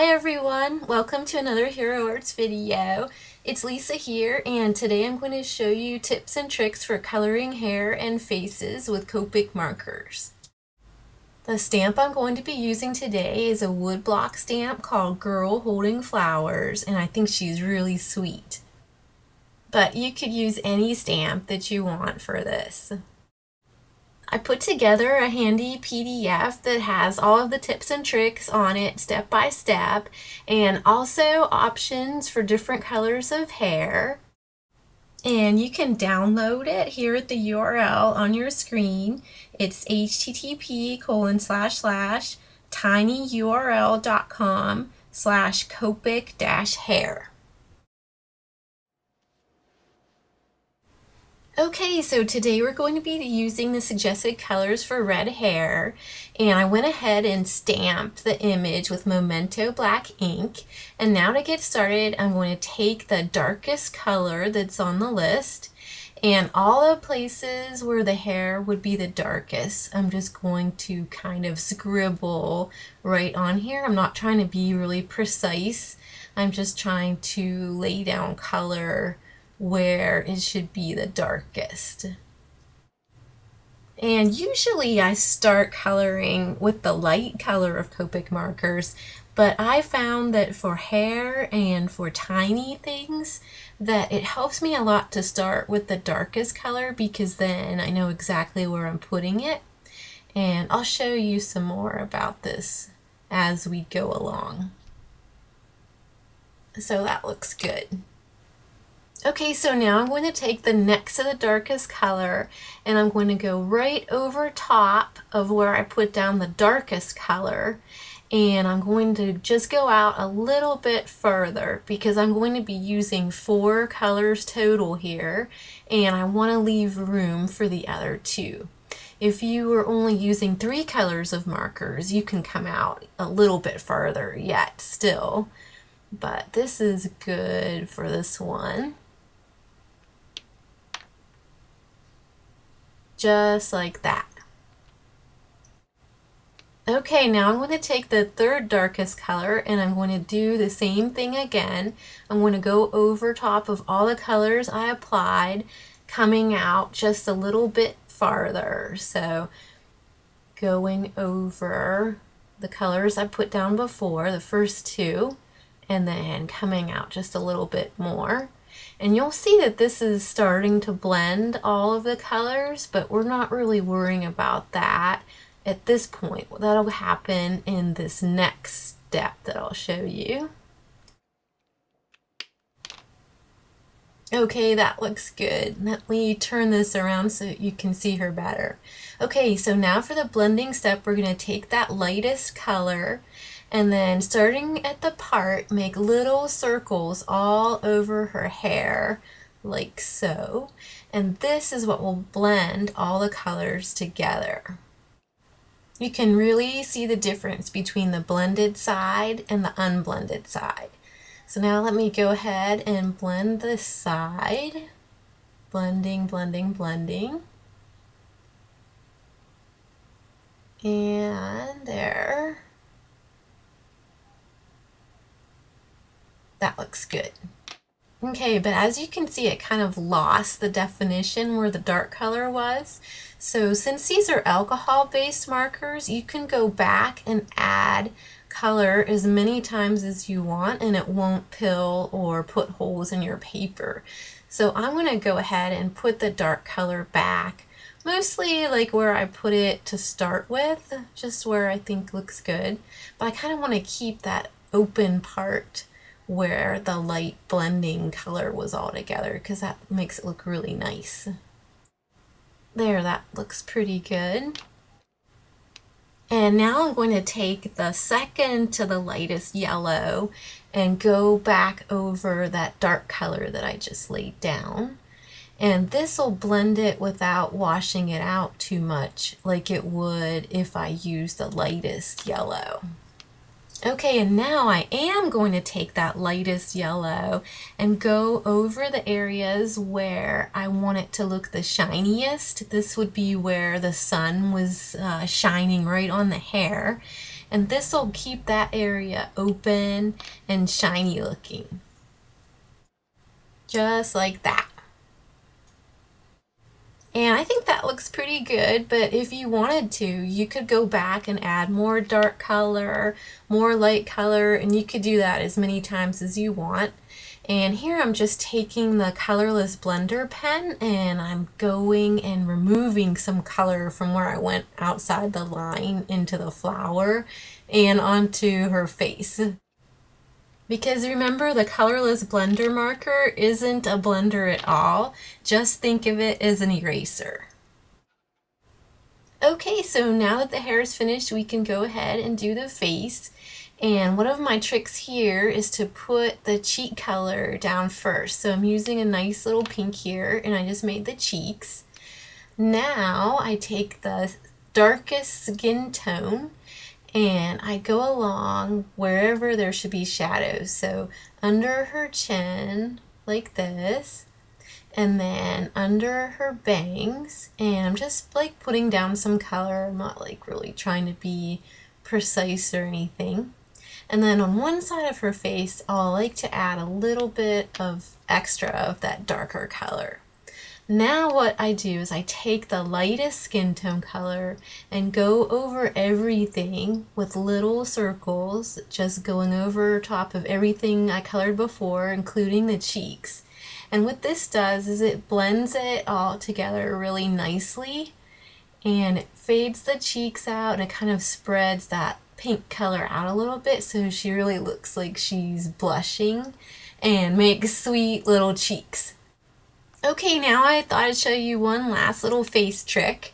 Hi everyone, welcome to another Hero Arts video. It's Lisa here, and today I'm going to show you tips and tricks for coloring hair and faces with Copic markers. The stamp I'm going to be using today is a woodblock stamp called Girl Holding Flowers, and I think she's really sweet. But you could use any stamp that you want for this. I put together a handy PDF that has all of the tips and tricks on it step by step, and also options for different colors of hair. And you can download it here at the URL on your screen. It's http://tinyurl.com/copic-hair. Okay, so today we're going to be using the suggested colors for red hair, and I went ahead and stamped the image with Memento black ink. And now to get started, I'm going to take the darkest color that's on the list, and all the places where the hair would be the darkest, I'm just going to kind of scribble right on here. I'm not trying to be really precise. I'm just trying to lay down color where it should be the darkest. And usually I start coloring with the light color of Copic markers, but I found that for hair and for tiny things that it helps me a lot to start with the darkest color, because then I know exactly where I'm putting it. And I'll show you some more about this as we go along. So that looks good. Okay, so now I'm going to take the next to the darkest color, and I'm going to go right over top of where I put down the darkest color, and I'm going to just go out a little bit further because I'm going to be using 4 colors total here, and I want to leave room for the other 2. If you were only using 3 colors of markers, you can come out a little bit further yet still, but this is good for this one. Just like that. Okay, now I'm going to take the 3rd darkest color and I'm going to do the same thing again. I'm going to go over top of all the colors I applied, coming out just a little bit farther. So going over the colors I put down before, the first 2, and then coming out just a little bit more. And you'll see that this is starting to blend all of the colors, but we're not really worrying about that at this point. That'll happen in this next step that I'll show you. Okay, that looks good. Let me turn this around so you can see her better. Okay, so now for the blending step, we're going to take that lightest color, and then starting at the part, make little circles all over her hair, like so. And this is what will blend all the colors together. You can really see the difference between the blended side and the unblended side. So now let me go ahead and blend this side. Blending, blending, blending. And there. That looks good. Okay, but as you can see, it kind of lost the definition where the dark color was. So since these are alcohol-based markers, you can go back and add color as many times as you want, and it won't pill or put holes in your paper. So I'm going to go ahead and put the dark color back, mostly like where I put it to start with, just where I think looks good. But I kind of want to keep that open part where the light blending color was all together, because that makes it look really nice. There, that looks pretty good. And now I'm going to take the second to the lightest yellow and go back over that dark color that I just laid down. And this will blend it without washing it out too much like it would if I used the lightest yellow. Okay, and now I am going to take that lightest yellow and go over the areas where I want it to look the shiniest. This would be where the sun was shining right on the hair. and this will keep that area open and shiny looking. Just like that. And I think that looks pretty good, but if you wanted to, you could go back and add more dark color, more light color, and you could do that as many times as you want. And here I'm just taking the colorless blender pen and I'm going and removing some color from where I went outside the line into the flower and onto her face. Because remember, the colorless blender marker isn't a blender at all. Just think of it as an eraser. Okay, so now that the hair is finished, we can go ahead and do the face. And one of my tricks here is to put the cheek color down first. So I'm using a nice little pink here, and I just made the cheeks. Now I take the darkest skin tone and I go along wherever there should be shadows. So under her chin, like this, and then under her bangs, and I'm just like putting down some color. I'm not like really trying to be precise or anything. And then on one side of her face, I'll like to add a little bit of extra of that darker color. Now what I do is I take the lightest skin tone color and go over everything with little circles, just going over top of everything I colored before, including the cheeks. And what this does is it blends it all together really nicely, and it fades the cheeks out, and it kind of spreads that pink color out a little bit so she really looks like she's blushing and makes sweet little cheeks. Okay, now I thought I'd show you one last little face trick.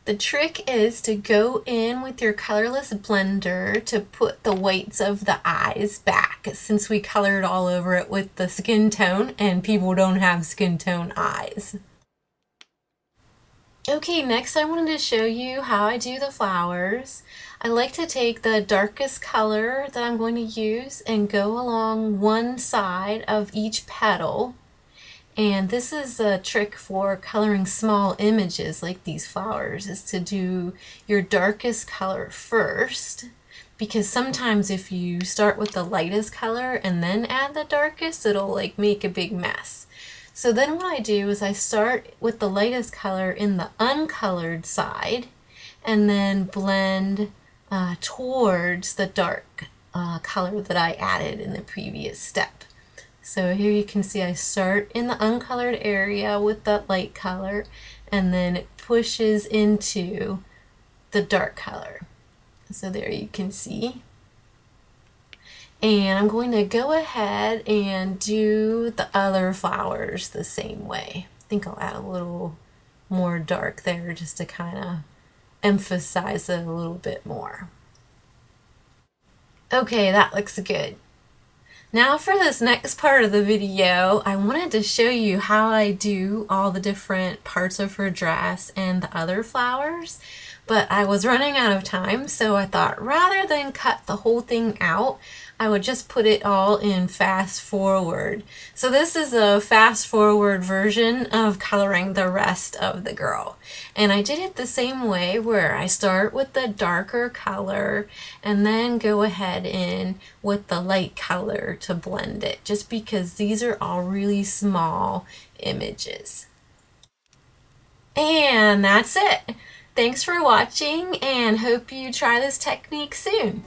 The trick is to go in with your colorless blender to put the whites of the eyes back, since we colored all over it with the skin tone and people don't have skin tone eyes. Okay, next I wanted to show you how I do the flowers. I like to take the darkest color that I'm going to use and go along one side of each petal. And this is a trick for coloring small images like these flowers, is to do your darkest color first, because sometimes if you start with the lightest color and then add the darkest, it'll like make a big mess. So then what I do is I start with the lightest color in the uncolored side and then blend towards the dark color that I added in the previous step. So here you can see I start in the uncolored area with that light color, and then it pushes into the dark color. So there you can see. And I'm going to go ahead and do the other flowers the same way. I think I'll add a little more dark there just to kind of emphasize it a little bit more. Okay, that looks good. Now for this next part of the video, I wanted to show you how I do all the different parts of her dress and the other flowers, but I was running out of time, so I thought rather than cut the whole thing out, I would just put it all in fast forward. So this is a fast forward version of coloring the rest of the girl. And I did it the same way, where I start with the darker color and then go ahead in with the light color to blend it, just because these are all really small images. And that's it. Thanks for watching, and hope you try this technique soon.